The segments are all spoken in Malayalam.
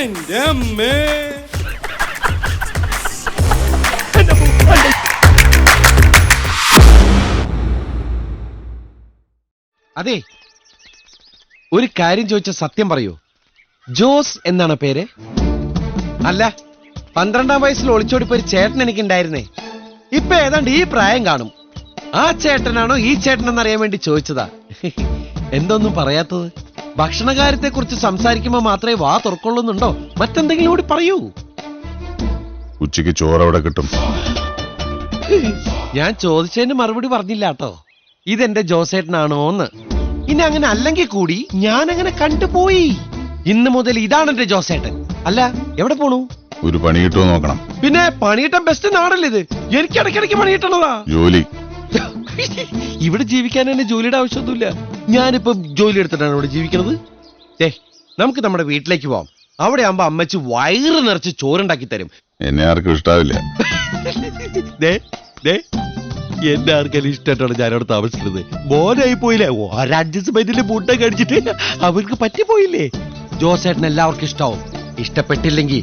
എന്റെ അമ്മേ. അതെ, ഒരു കാര്യം ചോദിച്ച സത്യം പറയൂ. ജോസ് എന്നാണ് പേര്? അല്ല, 12-ാം വയസ്സിൽ ഒളിച്ചോടിപ്പോ ഒരു ചേട്ടൻ എനിക്കുണ്ടായിരുന്നേ. ഇപ്പൊ ഏതാണ്ട് ഈ പ്രായം കാണും. ആ ചേട്ടനാണോ ഈ ചേട്ടനെന്നറിയാൻ വേണ്ടി ചോദിച്ചതാ. എന്തൊന്നും പറയാത്തത്? ഭക്ഷണകാര്യത്തെ കുറിച്ച് സംസാരിക്കുമ്പോ മാത്രമേ വാ തുറക്കൊള്ളുന്നുണ്ടോ? മറ്റെന്തെങ്കിലും കൂടി പറയൂ. ഉച്ചയ്ക്ക് ചോറ് അവിടെ കിട്ടും. ഞാൻ ചോദിച്ചതിന് മറുപടി പറഞ്ഞില്ല കേട്ടോ. ഇതെന്റെ ജോസേട്ടനാണോന്ന്. ഇനി അങ്ങനെ അല്ലെങ്കിൽ കൂടി ഞാൻ അങ്ങനെ കണ്ടുപോയി. ഇന്ന് മുതൽ ഇതാണ് എന്റെ ജോസേട്ടൻ. അല്ല, എവിടെ പോണു? ഒരു പണി കിട്ടുമോ നോക്കണം. പിന്നെ പണിയിട്ടം ബെസ്റ്റ് നാടല്ലേ ഇത്? എനിക്ക് ഇടയ്ക്കിടയ്ക്ക് പണിയിട്ടണതാ ജോലി. ഇവിടെ ജീവിക്കാൻ തന്നെ ജോലിയുടെ ആവശ്യമൊന്നുമില്ല. ഞാനിപ്പോ ജോലി എടുത്തിട്ടാണ് ഇവിടെ ജീവിക്കുന്നത്. നമുക്ക് നമ്മുടെ വീട്ടിലേക്ക് പോവാം. അവിടെ ആകുമ്പോ അമ്മച്ചി വയറ് നിറച്ച് ചോറുണ്ടാക്കി തരും. എന്നെ ആർക്കും ഇഷ്ടാവില്ല. എന്നെ ആർക്കെല്ലാം ഇഷ്ടമായിട്ടാണ് ഞാനവിടെ താമസിക്കുന്നത്. മോനായി പോയില്ലേ? ഒരഡ്ജസ്റ്റ്മെന്റിൽ മുട്ട കടിച്ചിട്ട് അവർക്ക് പറ്റിപ്പോയില്ലേ? ജോസേട്ടൻ എല്ലാവർക്കും ഇഷ്ടാവും. ഇഷ്ടപ്പെട്ടില്ലെങ്കിൽ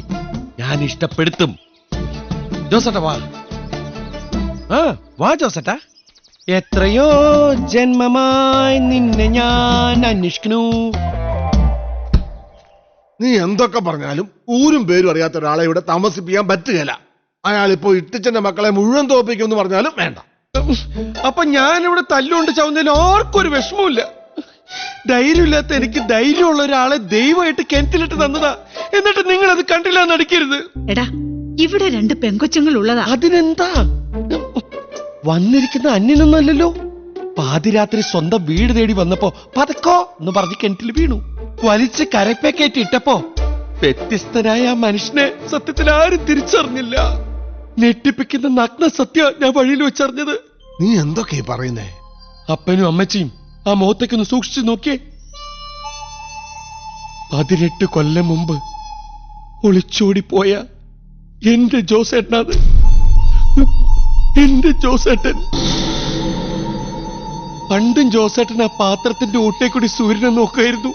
ഞാൻ ഇഷ്ടപ്പെടുത്തും. ജോസേട്ടാ വാ. വാ ജോസേട്ടാ. എത്രയോ ജന്മമായി നിന്നെ ഞാൻ അന്വേഷിക്കണു. നീ എന്തൊക്കെ പറഞ്ഞാലും ഊരും പേരും അറിയാത്ത ഒരാളെ ഇവിടെ താമസിപ്പിക്കാൻ പറ്റുകയില്ല. അയാളിപ്പോ ഇട്ടിച്ചന്റെ മക്കളെ മുഴുവൻ തോപ്പിക്കുമെന്ന് പറഞ്ഞാലും വേണ്ട. അപ്പൊ ഞാനിവിടെ തല്ലുകൊണ്ട് ചാവുന്നതിന് ആർക്കും ഒരു വിഷമമില്ല. ധൈര്യമില്ലാത്ത എനിക്ക് ധൈര്യമുള്ള ഒരാളെ ദൈവമായിട്ട് കിണറ്റിലിട്ട് തന്നതാ. എന്നിട്ട് നിങ്ങൾ അത് കണ്ടില്ല നടിക്കരുത്. എടാ, ഇവിടെ 2 പെങ്കൊച്ചുങ്ങൾ ഉള്ളതാ. അതിനെന്താ? വന്നിരിക്കുന്ന അന്യനൊന്നുമല്ലല്ലോ. പാതിരാത്രി സ്വന്തം വീട് തേടി വന്നപ്പോ പതക്കോ എന്ന് പറഞ്ഞ് കിണറ്റിൽ വീണു. വലിച്ച് കരപ്പേക്കേറ്റി ഇട്ടപ്പോ വ്യത്യസ്തനായ ആ മനുഷ്യനെ സത്യത്തിൽ ആരും തിരിച്ചറിഞ്ഞില്ല. ഞെട്ടിപ്പിക്കുന്ന നഗ്ന സത്യ ഞാൻ വഴിയിൽ വെച്ചറിഞ്ഞത്. നീ എന്തൊക്കെ പറയുന്നേ? അപ്പനും അമ്മച്ചിയും ആ മുഖത്തേക്കൊന്ന് സൂക്ഷിച്ചു നോക്കിയേ. 18 കൊല്ലം മുമ്പ് ഒളിച്ചോടിപ്പോയ എന്റെ ജോസേട്ടനത്. എന്റെ ജോസേട്ടൻ. പണ്ടും ജോസേട്ടൻ ആ പാത്രത്തിന്റെ ഊട്ടേ കൂടി സൂര്യനെ നോക്കായിരുന്നു.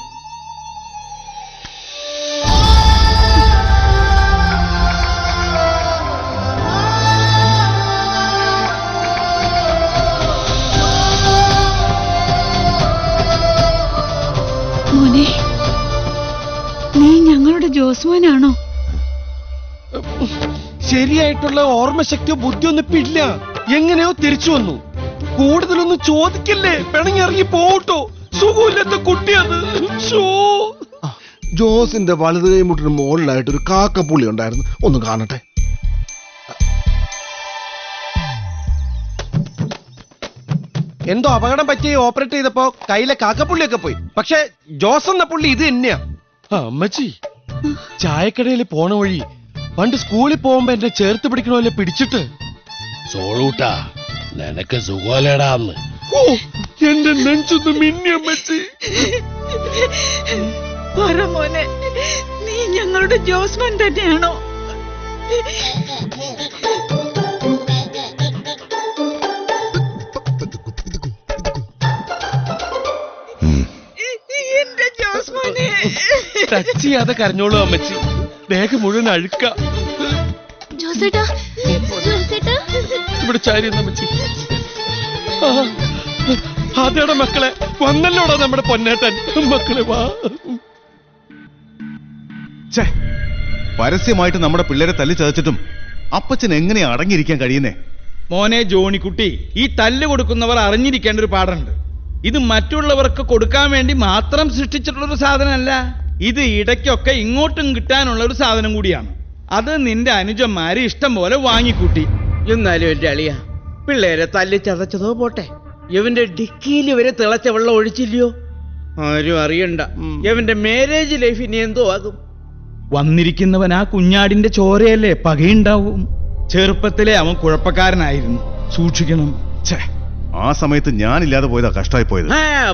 മോനെ, നീ ഞങ്ങളുടെ ജോസ്മോനാണോ? ശരിയായിട്ടുള്ള ഓർമ്മശക്തിയോ ബുദ്ധിയൊന്നും ഇപ്പൊ ഇല്ല. എങ്ങനെയോ തിരിച്ചു വന്നു. കൂടുതലൊന്നും ചോദിക്കല്ലേ, പിണങ്ങിറങ്ങി പോട്ടോ. സുഖമില്ലാത്ത കുട്ടിയത്. ജോസിന്റെ വലത് കൈമുട്ടിന് മുകളിലായിട്ട് ഒരു കാക്കപ്പുള്ളി ഉണ്ടായിരുന്നു. ഒന്ന് കാണട്ടെ. എന്തോ അപകടം പറ്റി ഓപ്പറേറ്റ് ചെയ്തപ്പോ കയ്യിലെ കാക്കപ്പുള്ളിയൊക്കെ പോയി. പക്ഷെ ജോസ് എന്ന പുള്ളി ഇത് തന്നെയാ. അമ്മച്ചി, ചായക്കടയിൽ പോണ വഴി പണ്ട് സ്കൂളിൽ പോകുമ്പോ എന്നെ ചേർത്ത് പിടിക്കണമല്ലേ പിടിച്ചിട്ട്, സോളൂട്ടാ നിനക്ക് സുഖമല്ലേടാന്ന്. എന്റെ നെഞ്ചൊന്ന് മിന്നി അമ്മച്ചി. മോനെ, നീ ഞങ്ങളുടെ ജോസ്മൻ തന്നെയാണോ? എന്റെ ജോസ്മോനെ ടച്ച് ചെയ്യാതെ കരഞ്ഞോളൂ അമ്മച്ചി. ദേഹം മുഴുവൻ അഴുക്ക. ഇവിടെ ചാരി അമ്മച്ചി. അതേടെ മക്കളെ, വന്നല്ലോടാ നമ്മുടെ പൊന്നേട്ടൻ. മക്കളെ വാ. പരസ്യമായിട്ട് നമ്മുടെ പിള്ളേരെ തല്ലി ചതച്ചിട്ടും അപ്പച്ചൻ എങ്ങനെയാ അടങ്ങിയിരിക്കാൻ കഴിയുന്നേ? മോനെ ജോണിക്കുട്ടി, ഈ തല്ല് കൊടുക്കുന്നവർ അറിഞ്ഞിരിക്കേണ്ട ഒരു പാടുണ്ട്. ഇത് മറ്റുള്ളവർക്ക് കൊടുക്കാൻ വേണ്ടി മാത്രം സൃഷ്ടിച്ചിട്ടുള്ളൊരു സാധനമല്ല. ഇത് ഇടയ്ക്കൊക്കെ ഇങ്ങോട്ടും കിട്ടാനുള്ള ഒരു സാധനം കൂടിയാണ്. അത് നിന്റെ അനുജന്മാര് ഇഷ്ടം പോലെ വാങ്ങിക്കൂട്ടി. എന്നാലും എന്റെ അളിയ, പിള്ളേരെ തല്ലി ചതച്ചതോ പോട്ടെ, ഇവന്റെ ഡിക്കിയിൽ ഇവരെ തിളച്ച വെള്ളം ഒഴിച്ചില്ലയോ? ആരും അറിയണ്ട. ഇവന്റെ മാരേജ് ലൈഫ് ഇനി എന്തോ ആകും. വന്നിരിക്കുന്നവൻ ആ കുഞ്ഞാടിന്റെ ചോരയല്ലേ, പകയുണ്ടാവും. ചെറുപ്പത്തിലെ അവൻ കുഴപ്പക്കാരനായിരുന്നു, സൂക്ഷിക്കണം. ആ സമയത്ത് ഞാനില്ലാതെ പോയതാ കഷ്ടായി പോയത്.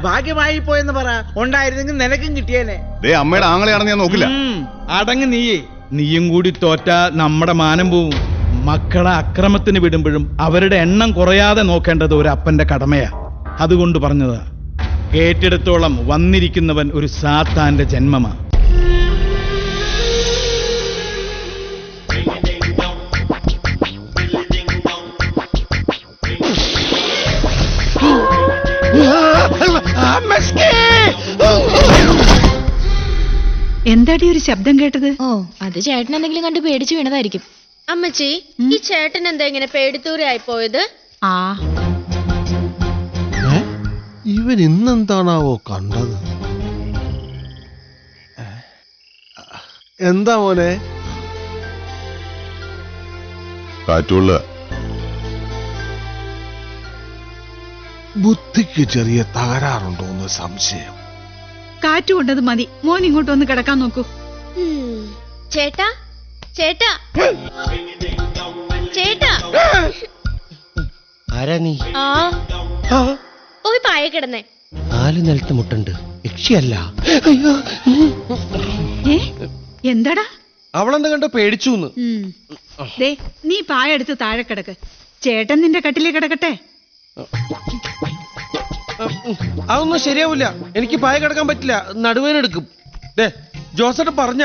ഭാഗ്യമായി പോയെന്ന് പറ. ഉണ്ടായിരുന്നെങ്കിൽ നിനക്കും കിട്ടിയേനെ. അമ്മയുടെ ആങ്ങളെയാണെന്ന് ഞാൻ നോക്കില്ല. അടങ്ങ് നീയും കൂടി തോറ്റാ നമ്മുടെ മാനം പോവും. മക്കളെ അക്രമത്തിന് വിടുമ്പോഴും അവരുടെ എണ്ണം കുറയാതെ നോക്കേണ്ടത് ഒരു അപ്പന്റെ കടമയാ. അതുകൊണ്ട് പറഞ്ഞതാ. കേട്ടിടത്തോളം വന്നിരിക്കുന്നവൻ ഒരു സാത്താന്റെ ജന്മമാ. എന്താടി ഒരു ശബ്ദം കേട്ടത്? ഓ അത് ചേട്ടൻ എന്തെങ്കിലും കണ്ട് പേടിച്ചു വീണതായിരിക്കും. അമ്മച്ചി, ഈ ചേട്ടൻ എന്താ ഇങ്ങനെ പേടിത്തൂരായി പോയത്? ആ ഇവൻ ഇന്നെന്താണാവോ കണ്ടത്? എന്താ മോനെ? കാറ്റുള്ള ബുദ്ധിക്ക് ചെറിയ തകരാറുണ്ടോ എന്ന് സംശയം. കാറ്റ് കൊണ്ടത് മതി. മോൻ ഇങ്ങോട്ട് വന്ന് കിടക്കാൻ നോക്കൂ. ചേട്ടാ ചേട്ടാ ചേട്ടാ. ആരാ നീ? ആ പോയി പായ കിടന്നേ. 4 നിലത്ത് മുട്ടുണ്ട്, യക്ഷിയല്ല. ഏ എന്താടാ? അവളെന്താ കണ്ടോ പേടിച്ചു. ദേ നീ പായ എടുത്ത് താഴെ കിടക്ക്. ചേട്ടൻ നിന്റെ കട്ടിലേ കിടക്കട്ടെ. അതൊന്നും ശരിയാവില്ല. എനിക്ക് പായ കിടക്കാൻ പറ്റില്ല, നടുവേനെടുക്കും. ദേ ജോസേട്ടൻ പറഞ്ഞ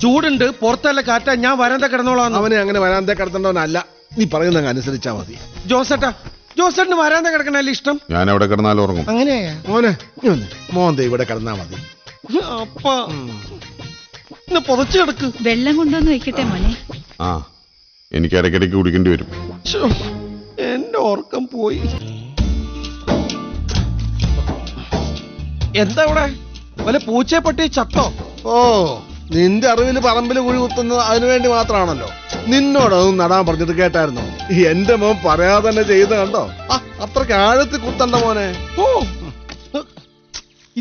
ചൂടുണ്ട്, പുറത്തല്ല കാറ്റാ, ഞാൻ വരാന്ത കിടന്നോളാം. അവനെ അങ്ങനെ വരാന്തെ കിടത്തേണ്ടവനല്ല, നീ പറയുന്ന അനുസരിച്ചാ മതി. ജോസേട്ടന് വരാന്ത കിടക്കണല്ലേ ഇഷ്ടം? ഞാൻ അവിടെ കിടന്നാലും ഉറങ്ങും. അങ്ങനെയാ മോനെ നീ വന്നേ. മോൻ ദേ ഇവിടെ കിടന്നാ മതി. അപ്പാ പൊതച്ചു കിടക്ക്. വെള്ളം കൊണ്ടുവന്ന് വെക്കട്ടെ മോനെ. ആ എനിക്ക് ഇടയ്ക്കിടയ്ക്ക് കുടിക്കേണ്ടി വരും. ശ്ശോ, എന്റെ ഉറക്കം പോയി. എന്താ ഇവിടെ വല്ല പൂച്ചയെ പട്ടി ചത്തോ? ഓ, നിന്റെ അറിവില് പറമ്പില് കുഴി കുത്തുന്നത് അതിനു വേണ്ടി മാത്രമാണല്ലോ. നിന്നോടൊന്നും നടാൻ പറഞ്ഞിട്ട് കേട്ടായിരുന്നു. എന്റെ മോൻ പറയാതെ തന്നെ ചെയ്ത് കണ്ടോ? അത്രയ്ക്ക് ആഴത്തിൽ കുത്തണ്ട മോനെ. ഓ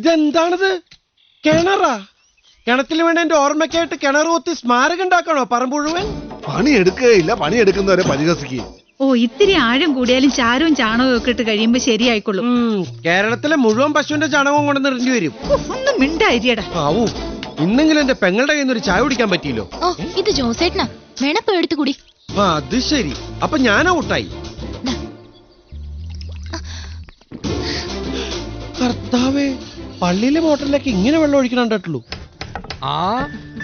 ഇതെന്താണിത്? കിണറാ? കിണറ്റിൽ വേണ്ട എന്റെ ഓർമ്മയ്ക്കായിട്ട് കിണർ കുത്തി സ്മാരകം ഉണ്ടാക്കണോ പറമ്പ് മുഴുവൻ? പണിയെടുക്കുകയില്ല, പണിയെടുക്കുന്നവരെ പരിഹസിക്കുകയും. ഓ ഇത്തിരി ആഴം കൂടിയാലും ചാരവും ചാണകവും ഒക്കെ ഇട്ട് കഴിയുമ്പോ ശരിയായിക്കൊള്ളും. കേരളത്തിലെ മുഴുവൻ പശുവിന്റെ ചാണകം കൊണ്ട് നിറഞ്ഞു വരും. ഒന്നും മിണ്ടായിരിയടാ. ആവൂ, ഇന്നെങ്കിലും എന്റെ പെങ്ങളുടെ കയ്യിൽ നിന്ന് ഒരു ചായ കുടിക്കാൻ പറ്റിയില്ലോ. ഓ ഇത് ജോസേട്ടനാ, വേണപ്പോ എടുത്തു കൂടി. അത് ശരി, അപ്പൊ ഞാൻ ഔട്ടായി. കർത്താവേ, പള്ളിയിലെ മോട്ടറിലേക്ക് ഇങ്ങനെ വെള്ളം ഒഴിക്കണം കണ്ടിട്ടുള്ളൂ. ആ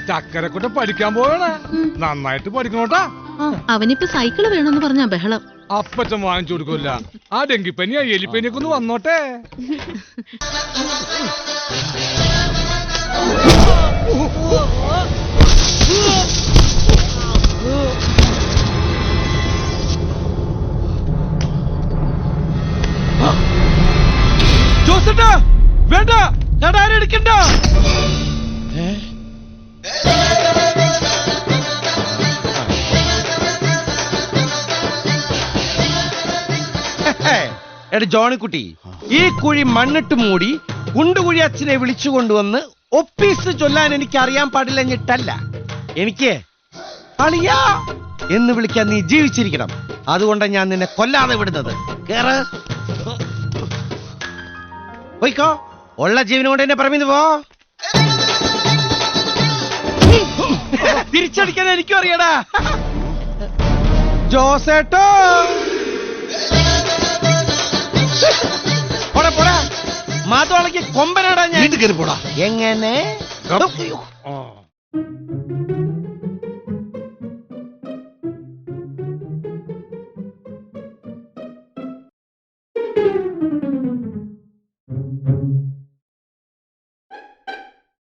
ചക്കരക്കുട്ട പഠിക്കാൻ പോവണ, നന്നായിട്ട് പഠിക്കണോട്ടാ. അവനിപ്പോ സൈക്കിള് വേണമെന്ന് പറഞ്ഞ ബഹളം. അപ്പച്ചൻ വാങ്ങിച്ചു കൊടുക്കൂല. ആ ഡെങ്കിപ്പനി എലിപ്പനിയൊക്കെ ഒന്ന് വന്നോട്ടെ. ജോസേട്ടാ വേണ്ട, എടുക്കണ്ട. എടാ ജോണിക്കുട്ടി, ഈ കുഴി മണ്ണിട്ട് മൂടി കുണ്ടുകുഴി അച്ഛനെ വിളിച്ചു കൊണ്ടുവന്ന് ഒപ്പീസ് ചൊല്ലാൻ എനിക്ക് അറിയാൻ പാടില്ലഞ്ഞിട്ടല്ല, എനിക്ക് അളിയാ എന്ന് വിളിക്കാൻ നീ ജീവിച്ചിരിക്കണം. അതുകൊണ്ടാണ് ഞാൻ നിന്നെ കൊല്ലാതെ വിടുന്നത്. കേറ്, പോയിക്കോ, ഉള്ള ജീവനോട് എന്നെ പറമ്പിന്ന് പോ. തിരിച്ചടിക്കാൻ എനിക്കും അറിയടാ. ജോസേട്ടോ പോടാ പോടാ, മാതോളക്ക് കൊമ്പനാടാ ഞാൻ. വീട്ടിൽ കയറി പോടാ. എങ്ങനെ? ആ